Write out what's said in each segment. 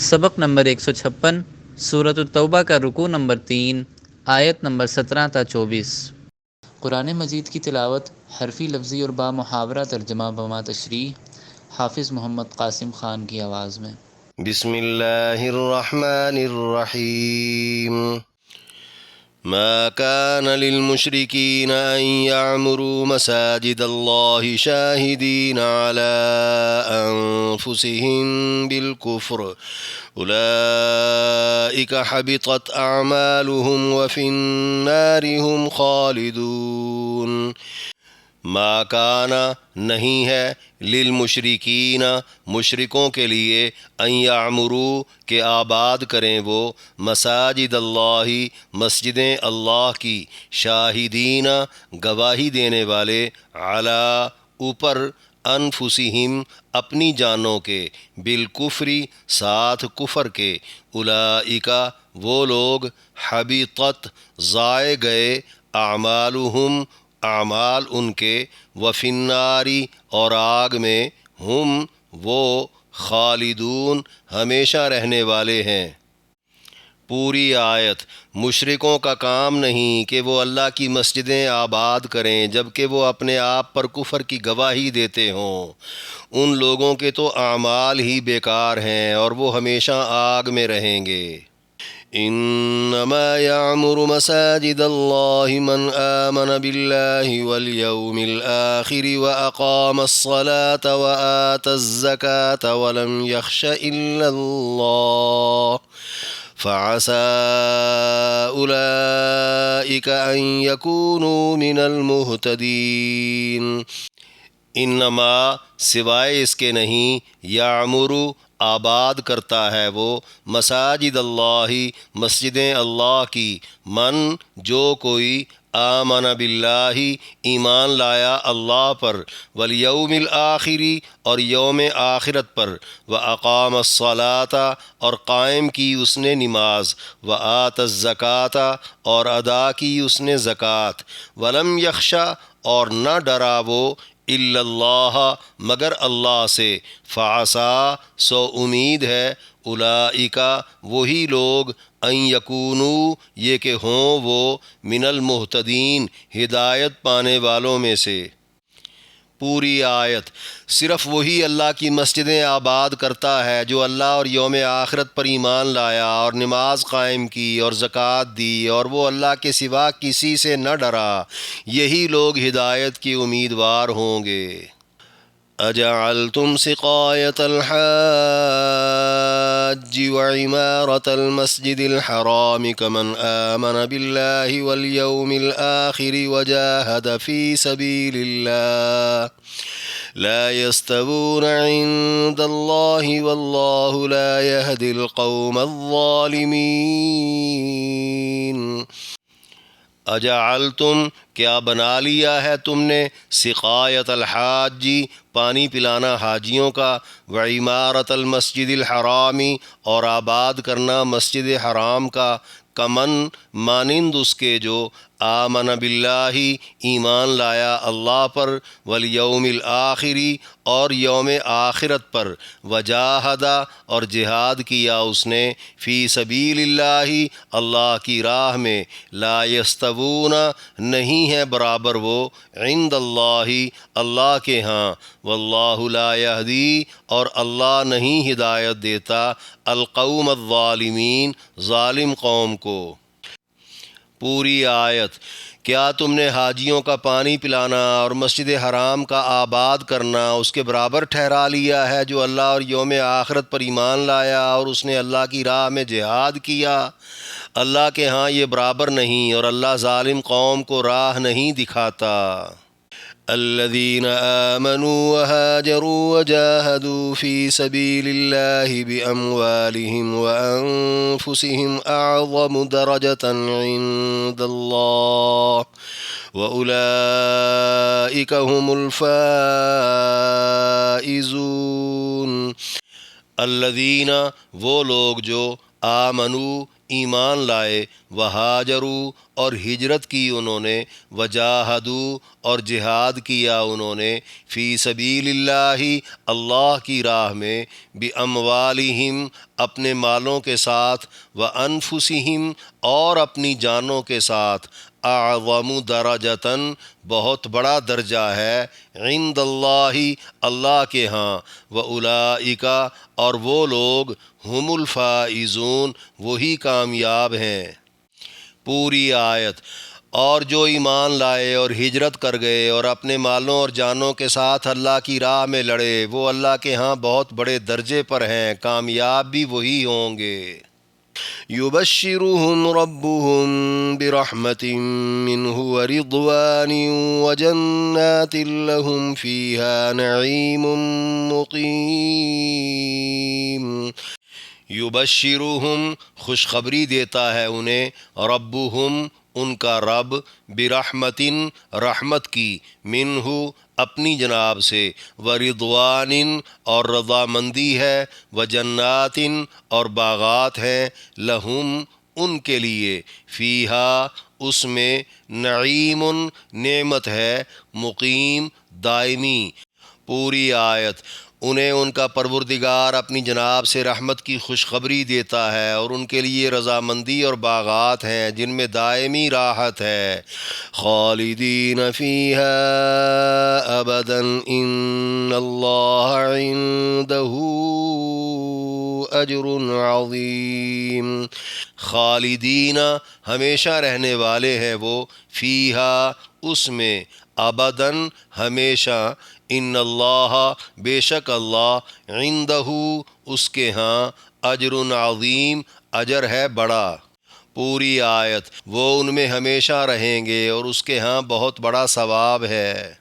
سبق نمبر 156، سورۃ التوبہ کا رکوع نمبر 3، آیت نمبر 17 تا 24۔ قرآن مجید کی تلاوت حرفی لفظی اور با محاورہ ترجمہ بما تشریح حافظ محمد قاسم خان کی آواز میں۔ بسم اللہ الرحمن الرحیم۔ ما كان للمشركين أن يعمروا مساجد الله شاهدين على أنفسهم بالكفر أولئك حبطت أعمالهم وفي النار هم خالدون۔ ما کانا نہیں ہے للمشرکین مشرکوں کے لیے ان یعمروا کہ آباد کریں وہ مساجد اللہ مسجدیں اللہ کی شاہدین گواہی دینے والے علی اوپر انفسہم اپنی جانوں کے بالکفری ساتھ کفر کے اولئک وہ لوگ حبطت ضائع گئے اعمالہم اعمال ان کے وفی النار اور آگ میں ہم وہ خالدون ہمیشہ رہنے والے ہیں۔ پوری آیت۔ مشرکوں کا کام نہیں کہ وہ اللہ کی مسجدیں آباد کریں جبکہ وہ اپنے آپ پر کفر کی گواہی دیتے ہوں۔ ان لوگوں کے تو اعمال ہی بیکار ہیں اور وہ ہمیشہ آگ میں رہیں گے۔ انما يعمر مساجد الله من آمن بالله واليوم الآخر وأقام الصلاة وآتى الزكاة ولم يخش إلا الله فعسى أولئك أن يكونوا من المهتدين۔ انما سوائے اس کے نہیں یعمر آباد کرتا ہے وہ مساجد اللہ مسجدیں اللہ کی من جو کوئی آمن باللہ ایمان لایا اللہ پر والیوم الآخری اور یوم آخرت پر واقام الصلاۃ اور قائم کی اس نے نماز وآت الزکاۃ اور ادا کی اس نے زکوٰۃ ولم یخشا اور نہ ڈرا وہ الا اللہ مگر اللہ سے فعسا سو امید ہے اولئک وہی لوگ ان یکونوا یہ کہ ہوں وہ من المہتدین ہدایت پانے والوں میں سے۔ پوری آیت۔ صرف وہی اللہ کی مسجدیں آباد کرتا ہے جو اللہ اور یوم آخرت پر ایمان لایا اور نماز قائم کی اور زکوٰۃ دی اور وہ اللہ کے سوا کسی سے نہ ڈرا، یہی لوگ ہدایت کے امیدوار ہوں گے۔ اجعلتم سقایة الحاج وعمارة المسجد الحرام كمن آمن بالله واليوم الآخر وجاهد في سبيل الله لا يستوون عند الله والله لا يهدي القوم الظالمين۔ اجعلتم کیا بنا لیا ہے تم نے سقایت الحاجی پانی پلانا حاجیوں کا وعمارت المسجد الحرامی اور آباد کرنا مسجد حرام کا کمن مانند اس کے جو آمن باللہ ایمان لایا اللہ پر والیوم الآخری اور یوم آخرت پر وجاہدہ اور جہاد کیا اس نے فی سبیل اللہ اللہ کی راہ میں لا یستوون نہیں ہے برابر وہ عند اللہ اللہ کے ہاں واللہ لا یہدی اور اللہ نہیں ہدایت دیتا القوم الظالمین ظالم قوم کو۔ پوری آیت۔ کیا تم نے حاجیوں کا پانی پلانا اور مسجد حرام کا آباد کرنا اس کے برابر ٹھہرا لیا ہے جو اللہ اور یوم آخرت پر ایمان لایا اور اس نے اللہ کی راہ میں جہاد کیا؟ اللہ کے ہاں یہ برابر نہیں اور اللہ ظالم قوم کو راہ نہیں دکھاتا۔ الذين آمنوا وهاجروا وجاهدوا في سبيل الله بأموالهم وأنفسهم أعظم درجة عند الله وأولئك هم الفائزون۔ الذین وہ لوگ جو آمنو ایمان لائے، وہاجرو اور ہجرت کی انہوں نے، وجاہدو اور جہاد کیا انہوں نے، فی سبیل اللہ اللہ کی راہ میں، باموالہم اپنے مالوں کے ساتھ، وانفسہم اور اپنی جانوں کے ساتھ، اعظم درجتاً بہت بڑا درجہ ہے، عند اللہ اللہ کے ہاں، واولئک اور وہ لوگ، ہم الفائزون وہی کامیاب ہیں۔ پوری آیت۔ اور جو ایمان لائے اور ہجرت کر گئے اور اپنے مالوں اور جانوں کے ساتھ اللہ کی راہ میں لڑے، وہ اللہ کے ہاں بہت بڑے درجے پر ہیں، کامیاب بھی وہی ہوں گے۔ یبشرهم ربهم برحمت منہ ورضوان وجنات لهم فیہا نعیم مقیم۔ یبشرهم خوشخبری دیتا ہے انہیں، ربهم ان کا رب، برحمتن رحمت کی، منہ اپنی جناب سے، ورضوان اور رضامندی ہے، وجنات اور باغات ہیں، لہم ان کے لیے، فیہا اس میں، نعیم نعمت ہے، مقیم دائمی۔ پوری آیت۔ انہیں ان کا پروردگار اپنی جناب سے رحمت کی خوشخبری دیتا ہے، اور ان کے لیے رضامندی اور باغات ہیں جن میں دائمی راحت ہے، خالدین فیہا ابدا ان اللہ عندہ اجر عظیم۔ خالدین ہمیشہ رہنے والے ہیں وہ، فیہا اس میں، ابداً ہمیشہ، ان اللہ بے شک اللہ، عندہ اس کے ہاں، اجر عظیم اجر ہے بڑا۔ پوری آیت۔ وہ ان میں ہمیشہ رہیں گے اور اس کے ہاں بہت بڑا ثواب ہے۔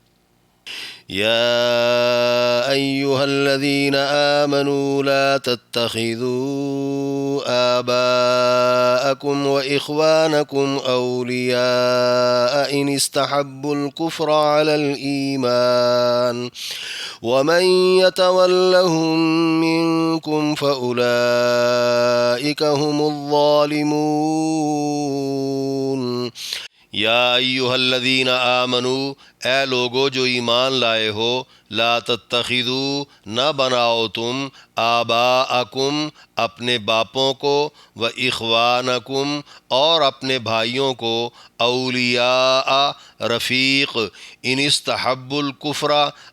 یا ایہا الذین آمنوا لا تتخذوا آباءکم واخوانکم اولیاء ان استحبوا الکفر علی الایمان ومن یتولہم منکم فاولئک هم الظالمون۔ یا ایہا الذین آمنوا اے لوگو جو ایمان لائے ہو، لا تتخذوا نہ بناؤ تم، آباءکم اپنے باپوں کو، و اخوانکم اور اپنے بھائیوں کو، اولیاء رفیق، ان استحبوا الکفر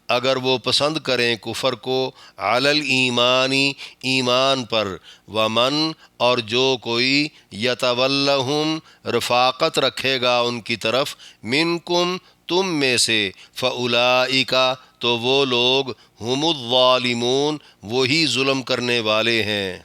اگر وہ پسند کریں کفر کو، علی الایمانی ایمان پر، ومن اور جو کوئی، یتولہم رفاقت رکھے گا ان کی طرف، منکم تم میں سے، فاولئک تو وہ لوگ، ہم الظالمون وہی ظلم کرنے والے ہیں۔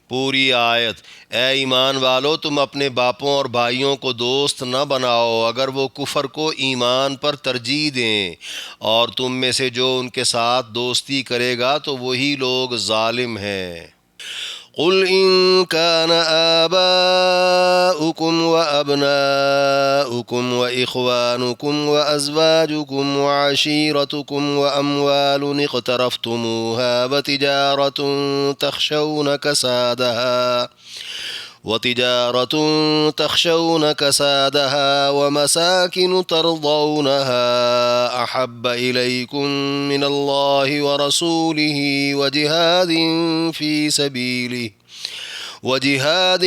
پوری آیت۔ اے ایمان والو تم اپنے باپوں اور بھائیوں کو دوست نہ بناؤ اگر وہ کفر کو ایمان پر ترجیح دیں، اور تم میں سے جو ان کے ساتھ دوستی کرے گا تو وہی لوگ ظالم ہیں۔ قل ان كان آباؤكم وأبناؤكم وإخوانكم وأزواجكم وعشيرتكم وأموال اقترفتموها وتجارة تخشون كسادها ومساكن ترضونها أحب إليكم من الله ورسوله وجهاد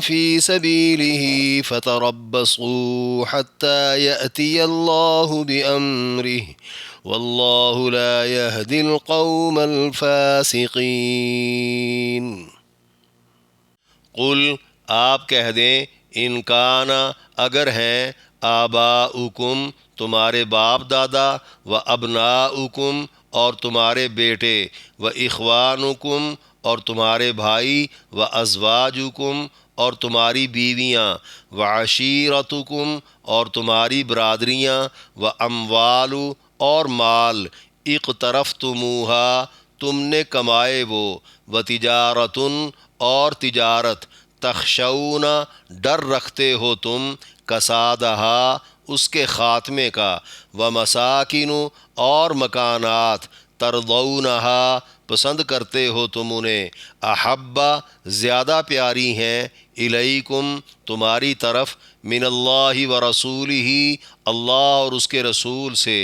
في سبيله فتربصوا حتى يأتي الله بأمره والله لا يهدي القوم الفاسقين۔ قل آپ کہہ دیں، ان کان اگر ہیں، آباؤکم تمہارے باپ دادا، و ابناؤکم اور تمہارے بیٹے، و اخوانکم اور تمہارے بھائی، و ازواجکم اور تمہاری بیویاں، و عشیرتکم اور تمہاری برادریاں، و اموال اور مال، اقترفتموہا تم نے کمائے وہ، و تجارتن اور تجارت، تخشون ڈر رکھتے ہو تم، کسادہا اس کے خاتمے کا، و مساکن اور مکانات، ترضونہا پسند کرتے ہو تم انہیں، احبا زیادہ پیاری ہیں، الیکم تمہاری طرف، من اللہ و رسولہ اللہ اور اس کے رسول سے،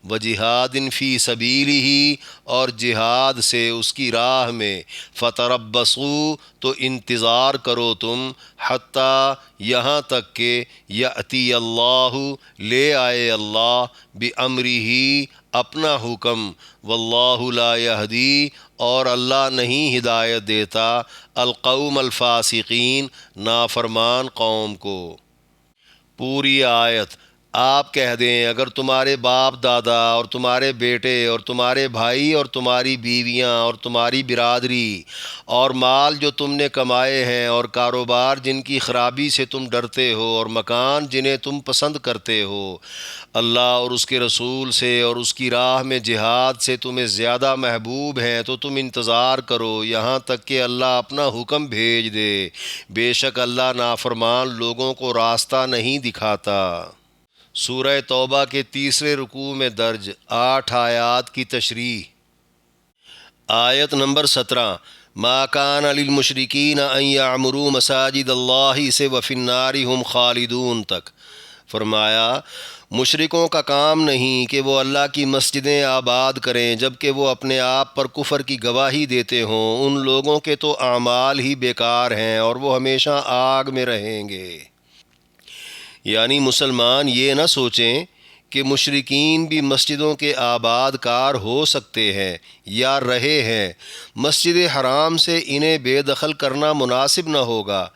وجہاد فی سبیلہ اور جہاد سے اس کی راہ میں، فتربصوا تو انتظار کرو تم، حتیٰ یہاں تک کہ یأتی اللہ لے آئے اللہ بامرہ اپنا حکم، واللہ لا یہدی اور اللہ نہیں ہدایت دیتا القوم الفاسقین نافرمان قوم کو۔ پوری آیت آپ کہہ دیں اگر تمہارے باپ دادا اور تمہارے بیٹے اور تمہارے بھائی اور تمہاری بیویاں اور تمہاری برادری اور مال جو تم نے کمائے ہیں اور کاروبار جن کی خرابی سے تم ڈرتے ہو اور مکان جنہیں تم پسند کرتے ہو، اللہ اور اس کے رسول سے اور اس کی راہ میں جہاد سے تمہیں زیادہ محبوب ہیں، تو تم انتظار کرو یہاں تک کہ اللہ اپنا حکم بھیج دے، بے شک اللہ نافرمان لوگوں کو راستہ نہیں دکھاتا۔ سورہ توبہ کے تیسرے رکوع میں درج 8 آیات کی تشریح۔ آیت نمبر 17، ما کان للمشرکین ان یعمروا مساجد اللہ سے وفی النار ہم خالدون تک، فرمایا مشرکوں کا کام نہیں کہ وہ اللہ کی مسجدیں آباد کریں جبکہ وہ اپنے آپ پر کفر کی گواہی دیتے ہوں، ان لوگوں کے تو اعمال ہی بیکار ہیں اور وہ ہمیشہ آگ میں رہیں گے۔ یعنی مسلمان یہ نہ سوچیں کہ مشرکین بھی مسجدوں کے آباد کار ہو سکتے ہیں یا رہے ہیں، مسجد حرام سے انہیں بے دخل کرنا مناسب نہ ہوگا،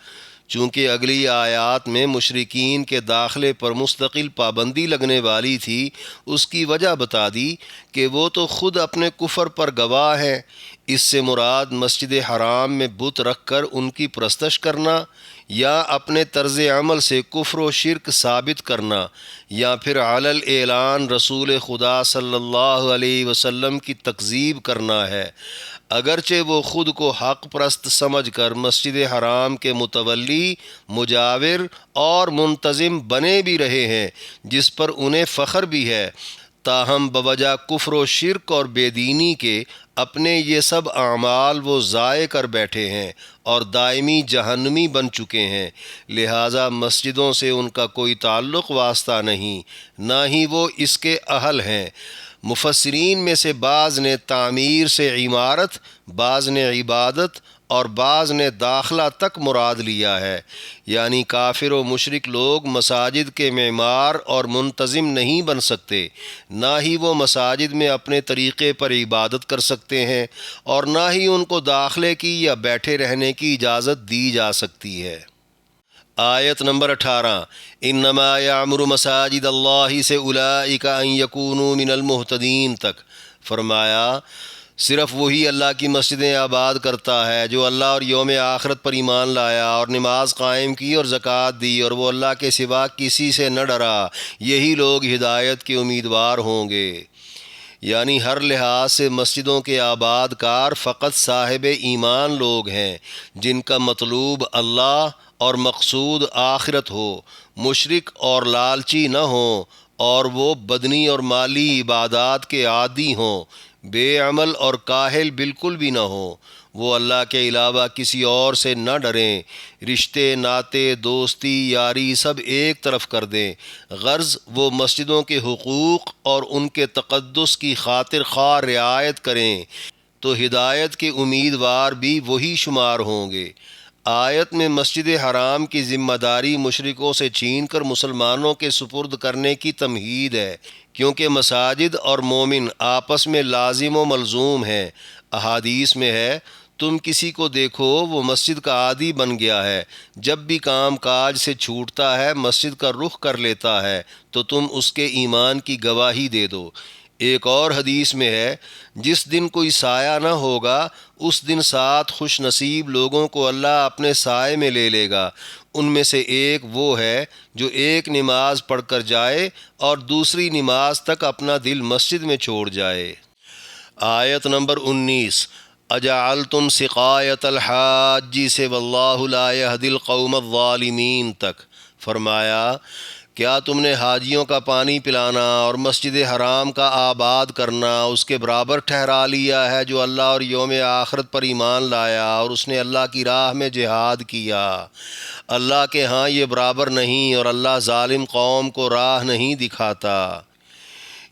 چونکہ اگلی آیات میں مشرکین کے داخلے پر مستقل پابندی لگنے والی تھی، اس کی وجہ بتا دی کہ وہ تو خود اپنے کفر پر گواہ ہیں۔ اس سے مراد مسجد حرام میں بت رکھ کر ان کی پرستش کرنا، یا اپنے طرز عمل سے کفر و شرک ثابت کرنا، یا پھر علی الاعلان رسول خدا صلی اللہ علیہ وسلم کی تکذیب کرنا ہے، اگرچہ وہ خود کو حق پرست سمجھ کر مسجد حرام کے متولی، مجاور اور منتظم بنے بھی رہے ہیں، جس پر انہیں فخر بھی ہے، تاہم بوجہ کفر و شرک اور بے دینی کے اپنے یہ سب اعمال وہ ضائع کر بیٹھے ہیں اور دائمی جہنمی بن چکے ہیں، لہٰذا مسجدوں سے ان کا کوئی تعلق واسطہ نہیں، نہ ہی وہ اس کے اہل ہیں۔ مفسرین میں سے بعض نے تعمیر سے عمارت، بعض نے عبادت اور بعض نے داخلہ تک مراد لیا ہے، یعنی کافر و مشرک لوگ مساجد کے معمار اور منتظم نہیں بن سکتے، نہ ہی وہ مساجد میں اپنے طریقے پر عبادت کر سکتے ہیں، اور نہ ہی ان کو داخلے کی یا بیٹھے رہنے کی اجازت دی جا سکتی ہے۔ آیت نمبر 18، انما یعمر مساجد اللہ سے اولئک ان یکونوا من المہتدین تک، فرمایا صرف وہی اللہ کی مسجدیں آباد کرتا ہے جو اللہ اور یوم آخرت پر ایمان لایا اور نماز قائم کی اور زکوٰۃ دی اور وہ اللہ کے سوا کسی سے نہ ڈرا، یہی لوگ ہدایت کے امیدوار ہوں گے۔ یعنی ہر لحاظ سے مسجدوں کے آباد کار فقط صاحب ایمان لوگ ہیں، جن کا مطلوب اللہ اور مقصود آخرت ہو، مشرک اور لالچی نہ ہوں، اور وہ بدنی اور مالی عبادات کے عادی ہوں، بے عمل اور کاہل بالکل بھی نہ ہوں، وہ اللہ کے علاوہ کسی اور سے نہ ڈریں، رشتے ناطے دوستی یاری سب ایک طرف کر دیں، غرض وہ مسجدوں کے حقوق اور ان کے تقدس کی خاطر خواہ رعایت کریں تو ہدایت کے امیدوار بھی وہی شمار ہوں گے۔ آیت میں مسجد حرام کی ذمہ داری مشرکوں سے چھین کر مسلمانوں کے سپرد کرنے کی تمہید ہے، کیونکہ مساجد اور مومن آپس میں لازم و ملزوم ہیں۔ احادیث میں ہے، تم کسی کو دیکھو وہ مسجد کا عادی بن گیا ہے، جب بھی کام کاج سے چھوٹتا ہے مسجد کا رخ کر لیتا ہے، تو تم اس کے ایمان کی گواہی دے دو۔ ایک اور حدیث میں ہے، جس دن کوئی سایہ نہ ہوگا اس دن 7 خوش نصیب لوگوں کو اللہ اپنے سائے میں لے لے گا، ان میں سے ایک وہ ہے جو ایک نماز پڑھ کر جائے اور دوسری نماز تک اپنا دل مسجد میں چھوڑ جائے۔ آیت نمبر 19، اجعلتم سقایۃ الحاج سے واللہ لا یہدی القوم الظالمین تک، فرمایا کیا تم نے حاجیوں کا پانی پلانا اور مسجد حرام کا آباد کرنا اس کے برابر ٹھہرا لیا ہے جو اللہ اور یوم آخرت پر ایمان لایا اور اس نے اللہ کی راہ میں جہاد کیا؟ اللہ کے ہاں یہ برابر نہیں، اور اللہ ظالم قوم کو راہ نہیں دکھاتا۔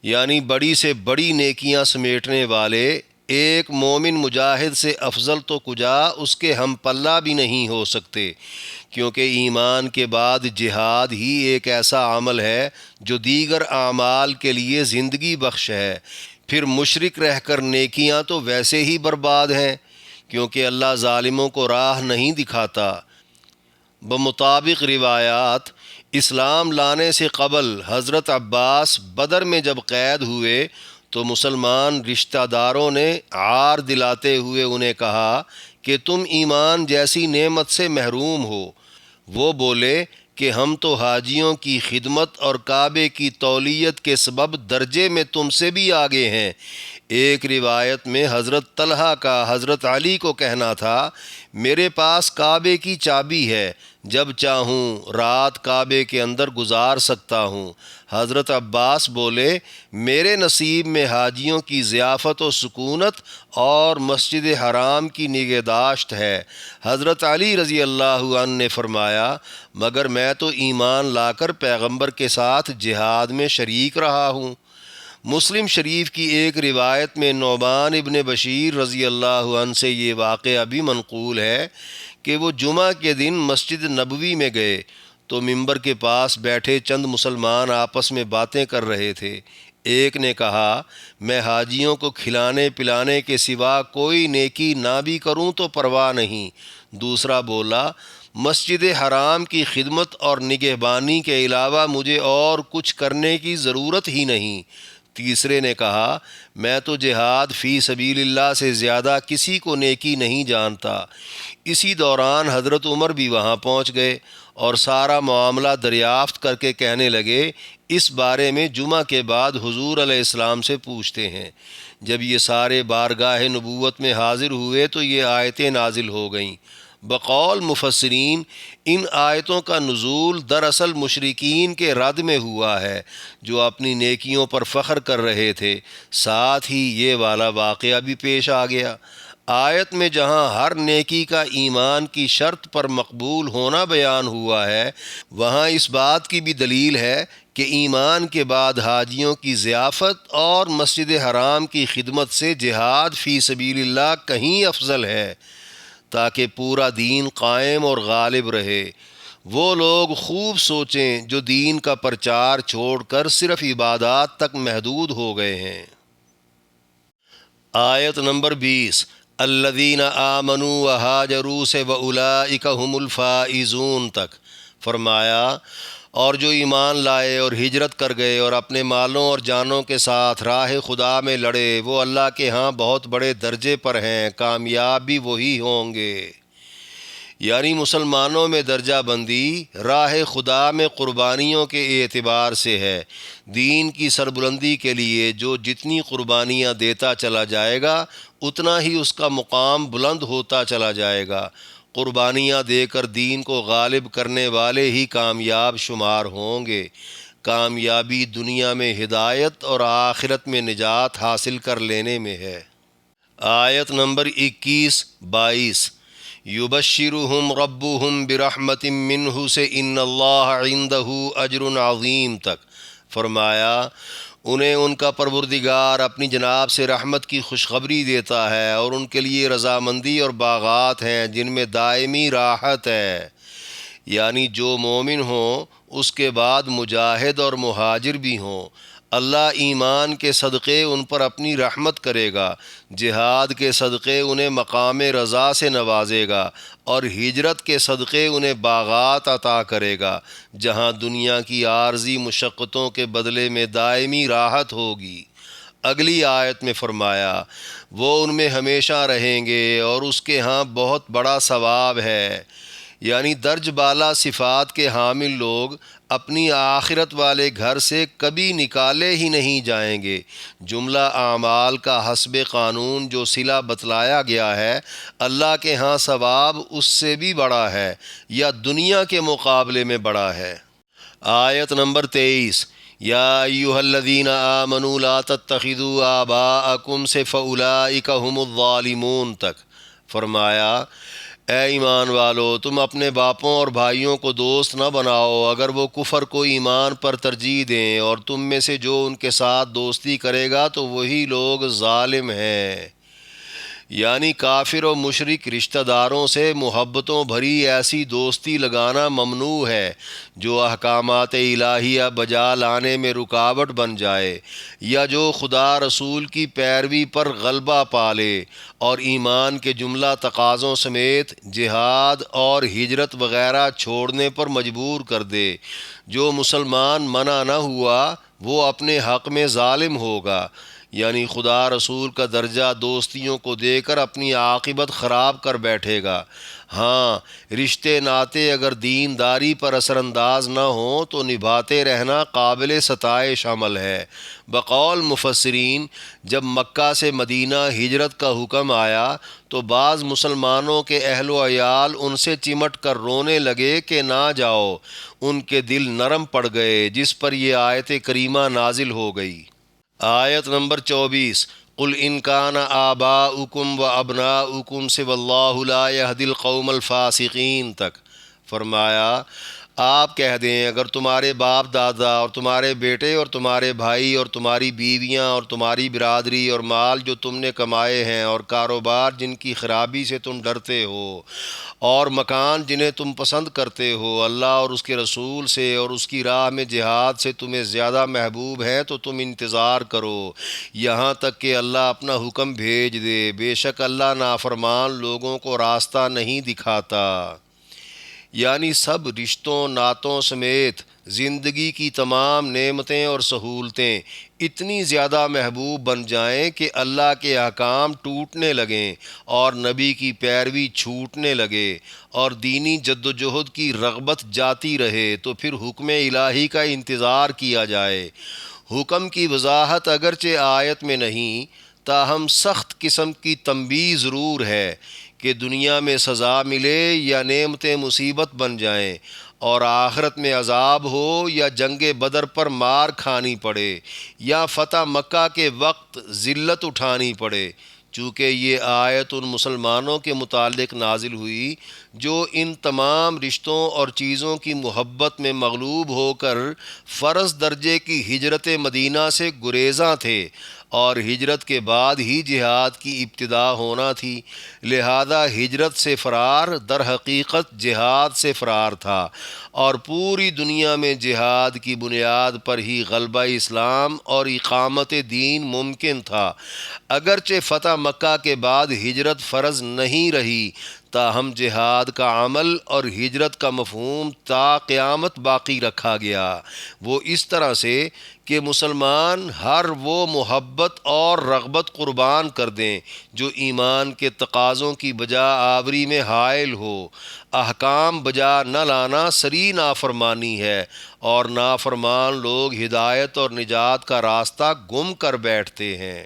یعنی بڑی سے بڑی نیکیاں سمیٹنے والے ایک مومن مجاہد سے افضل تو کجا اس کے ہم پلہ بھی نہیں ہو سکتے، کیونکہ ایمان کے بعد جہاد ہی ایک ایسا عمل ہے جو دیگر اعمال کے لیے زندگی بخش ہے۔ پھر مشرک رہ کر نیکیاں تو ویسے ہی برباد ہیں، کیونکہ اللہ ظالموں کو راہ نہیں دکھاتا۔ بمطابق روایات، اسلام لانے سے قبل حضرت عباس بدر میں جب قید ہوئے تو مسلمان رشتہ داروں نے عار دلاتے ہوئے انہیں کہا کہ تم ایمان جیسی نعمت سے محروم ہو۔ وہ بولے کہ ہم تو حاجیوں کی خدمت اور کعبے کی تولیت کے سبب درجے میں تم سے بھی آگے ہیں۔ ایک روایت میں حضرت طلحہ کا حضرت علی کو کہنا تھا، میرے پاس کعبے کی چابی ہے، جب چاہوں رات کعبے کے اندر گزار سکتا ہوں۔ حضرت عباس بولے، میرے نصیب میں حاجیوں کی ضیافت و سکونت اور مسجد حرام کی نگہداشت ہے۔ حضرت علی رضی اللہ عنہ نے فرمایا، مگر میں تو ایمان لا کر پیغمبر کے ساتھ جہاد میں شریک رہا ہوں۔ مسلم شریف کی ایک روایت میں نعمان ابن بشیر رضی اللہ عنہ سے یہ واقعہ بھی منقول ہے کہ وہ جمعہ کے دن مسجد نبوی میں گئے تو منبر کے پاس بیٹھے چند مسلمان آپس میں باتیں کر رہے تھے۔ ایک نے کہا، میں حاجیوں کو کھلانے پلانے کے سوا کوئی نیکی نہ بھی کروں تو پرواہ نہیں۔ دوسرا بولا، مسجد حرام کی خدمت اور نگہبانی کے علاوہ مجھے اور کچھ کرنے کی ضرورت ہی نہیں۔ تیسرے نے کہا، میں تو جہاد فی سبیل اللہ سے زیادہ کسی کو نیکی نہیں جانتا۔ اسی دوران حضرت عمر بھی وہاں پہنچ گئے اور سارا معاملہ دریافت کر کے کہنے لگے، اس بارے میں جمعہ کے بعد حضور علیہ السلام سے پوچھتے ہیں۔ جب یہ سارے بارگاہ نبوت میں حاضر ہوئے تو یہ آیتیں نازل ہو گئیں۔ بقول مفسرین، ان آیتوں کا نزول دراصل مشرکین کے رد میں ہوا ہے جو اپنی نیکیوں پر فخر کر رہے تھے۔ ساتھ ہی یہ والا واقعہ بھی پیش آ گیا۔ آیت میں جہاں ہر نیکی کا ایمان کی شرط پر مقبول ہونا بیان ہوا ہے، وہاں اس بات کی بھی دلیل ہے کہ ایمان کے بعد حاجیوں کی ضیافت اور مسجد حرام کی خدمت سے جہاد فی سبیل اللہ کہیں افضل ہے، تاکہ پورا دین قائم اور غالب رہے۔ وہ لوگ خوب سوچیں جو دین کا پرچار چھوڑ کر صرف عبادات تک محدود ہو گئے ہیں۔ آیت نمبر 20، الذین آمنوا وہاجروا سے واولئک ھم الفائزون تک فرمایا، اور جو ایمان لائے اور ہجرت کر گئے اور اپنے مالوں اور جانوں کے ساتھ راہ خدا میں لڑے، وہ اللہ کے ہاں بہت بڑے درجے پر ہیں، کامیاب بھی وہی ہوں گے۔ یعنی مسلمانوں میں درجہ بندی راہ خدا میں قربانیوں کے اعتبار سے ہے۔ دین کی سربلندی کے لیے جو جتنی قربانیاں دیتا چلا جائے گا اتنا ہی اس کا مقام بلند ہوتا چلا جائے گا۔ قربانیاں دے کر دین کو غالب کرنے والے ہی کامیاب شمار ہوں گے۔ کامیابی دنیا میں ہدایت اور آخرت میں نجات حاصل کر لینے میں ہے۔ آیت نمبر 21-22، یبشرہم ربہم برحمت منہ سے ان اللہ عندہ اجر عظیم تک فرمایا، انہیں ان کا پروردگار اپنی جناب سے رحمت کی خوشخبری دیتا ہے اور ان کے لیے رضامندی اور باغات ہیں جن میں دائمی راحت ہے۔ یعنی جو مومن ہوں اس کے بعد مجاہد اور مہاجر بھی ہوں، اللہ ایمان کے صدقے ان پر اپنی رحمت کرے گا، جہاد کے صدقے انہیں مقام رضا سے نوازے گا، اور ہجرت کے صدقے انہیں باغات عطا کرے گا جہاں دنیا کی عارضی مشقتوں کے بدلے میں دائمی راحت ہوگی۔ اگلی آیت میں فرمایا، وہ ان میں ہمیشہ رہیں گے اور اس کے ہاں بہت بڑا ثواب ہے۔ یعنی درج بالا صفات کے حامل لوگ اپنی آخرت والے گھر سے کبھی نکالے ہی نہیں جائیں گے۔ جملہ اعمال کا حسب قانون جو صلہ بتلایا گیا ہے، اللہ کے ہاں ثواب اس سے بھی بڑا ہے یا دنیا کے مقابلے میں بڑا ہے۔ آیت نمبر 23، یا ایہا الذین آمنوا لا تتخذوا آباءکم سے فاولئک ھم الظالمون تک فرمایا، اے ایمان والو، تم اپنے باپوں اور بھائیوں کو دوست نہ بناؤ اگر وہ کفر کو ایمان پر ترجیح دیں، اور تم میں سے جو ان کے ساتھ دوستی کرے گا تو وہی لوگ ظالم ہیں۔ یعنی کافر و مشرک رشتہ داروں سے محبتوں بھری ایسی دوستی لگانا ممنوع ہے جو احکامات الہیہ بجا لانے میں رکاوٹ بن جائے، یا جو خدا رسول کی پیروی پر غلبہ پالے اور ایمان کے جملہ تقاضوں سمیت جہاد اور ہجرت وغیرہ چھوڑنے پر مجبور کر دے۔ جو مسلمان منع نہ ہوا وہ اپنے حق میں ظالم ہوگا، یعنی خدا رسول کا درجہ دوستیوں کو دے کر اپنی عاقبت خراب کر بیٹھے گا۔ ہاں، رشتے ناتے اگر دینداری پر اثر انداز نہ ہوں تو نبھاتے رہنا قابل ستائش عمل ہے۔ بقول مفسرین، جب مکہ سے مدینہ ہجرت کا حکم آیا تو بعض مسلمانوں کے اہل و عیال ان سے چمٹ کر رونے لگے کہ نہ جاؤ، ان کے دل نرم پڑ گئے، جس پر یہ آیت کریمہ نازل ہو گئی۔ آیت نمبر 24، قل ان کان آباؤکم و ابناؤکم سے واللہ لا یہدی القوم الفاسقین تک فرمایا، آپ کہہ دیں اگر تمہارے باپ دادا اور تمہارے بیٹے اور تمہارے بھائی اور تمہاری بیویاں اور تمہاری برادری اور مال جو تم نے کمائے ہیں اور کاروبار جن کی خرابی سے تم ڈرتے ہو اور مکان جنہیں تم پسند کرتے ہو اللہ اور اس کے رسول سے اور اس کی راہ میں جہاد سے تمہیں زیادہ محبوب ہیں تو تم انتظار کرو یہاں تک کہ اللہ اپنا حکم بھیج دے، بے شک اللہ نافرمان لوگوں کو راستہ نہیں دکھاتا۔ یعنی سب رشتوں ناتوں سمیت زندگی کی تمام نعمتیں اور سہولتیں اتنی زیادہ محبوب بن جائیں کہ اللہ کے احکام ٹوٹنے لگیں اور نبی کی پیروی چھوٹنے لگے اور دینی جد و جہد کی رغبت جاتی رہے تو پھر حکم الہی کا انتظار کیا جائے۔ حکم کی وضاحت اگرچہ آیت میں نہیں، تاہم سخت قسم کی تنبیہ ضرور ہے کہ دنیا میں سزا ملے یا نعمتیں مصیبت بن جائیں اور آخرت میں عذاب ہو یا جنگ بدر پر مار کھانی پڑے یا فتح مکہ کے وقت ذلت اٹھانی پڑے، چونکہ یہ آیت ان مسلمانوں کے متعلق نازل ہوئی جو ان تمام رشتوں اور چیزوں کی محبت میں مغلوب ہو کر فرض درجے کی ہجرت مدینہ سے گریزاں تھے اور ہجرت کے بعد ہی جہاد کی ابتدا ہونا تھی، لہذا ہجرت سے فرار در حقیقت جہاد سے فرار تھا اور پوری دنیا میں جہاد کی بنیاد پر ہی غلبہ اسلام اور اقامت دین ممکن تھا۔ اگرچہ فتح مکہ کے بعد ہجرت فرض نہیں رہی، تاہم جہاد کا عمل اور ہجرت کا مفہوم تا قیامت باقی رکھا گیا، وہ اس طرح سے کہ مسلمان ہر وہ محبت اور رغبت قربان کر دیں جو ایمان کے تقاضوں کی بجا آوری میں حائل ہو۔ احکام بجا نہ لانا صریح نافرمانی ہے اور نافرمان لوگ ہدایت اور نجات کا راستہ گم کر بیٹھتے ہیں۔